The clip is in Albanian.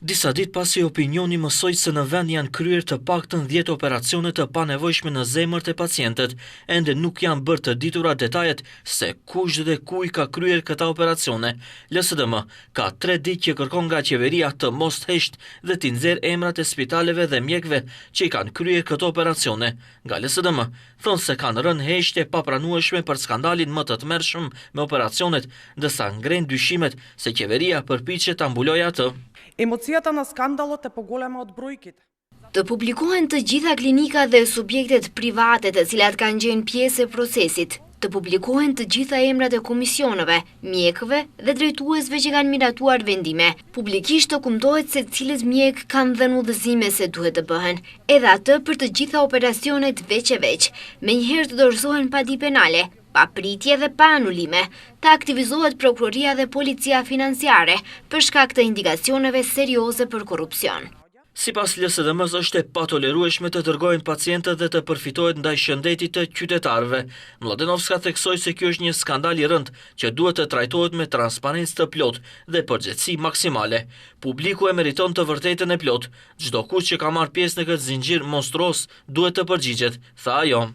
Disa ditë pasi opinioni mësoi se në vend janë kryer të paktën 10 operacione të panevojshme në zemër të pacientët, ende nuk janë bërë të ditura detajet se kush dhe ku i ka kryer këta operacione. LSDM ka 3 ditë që kërkon nga qeveria të mos hesht dhe t'i nxjerrë emrat e spitaleve dhe mjekëve që i kanë kryer këto operacione. Nga LSDM thonë se kanë rënë heshtje papranueshme për skandalin më të tmerrshëm me operacionet, ndërsa ngren dyshimet se qeveria përpiqet ta mbulojë atë. Емоцијата на скандалот е поголема од бројките. Të publikohen të gjitha klinikat dhe subjektet private të cilat kanë qenë pjesë e procesit. Të publikohen të gjitha emrat e komisioneve, mjekëve dhe drejtuesve që kanë miratuar vendime. Publikisht të kumtohet se cilët mjek kanë dhënë udhëzime se duhet të bëhen, edhe atë për të gjitha operacionet veç e veç. Menjëherë të dorëzohen pa di penale, pa pritje dhe pa anulime, të aktivizohet prokuroria dhe policia financiare për shkak të indikacioneve serioze për korrupsion. Sipas LSDM-s është e patolerueshme të dërgojnë pacientët dhe të përfitohet ndaj shëndetit të qytetarëve. Mladenovska theksoi se ky është një skandal i rënd që duhet të trajtohet me transparencë të plotë dhe përgjegjësi maksimale. Publiku e meriton të vërtetën e plotë. Çdo kush që ka marrë pjesë në këtë zinxhir monstruos duhet të përgjigjet, tha ajo.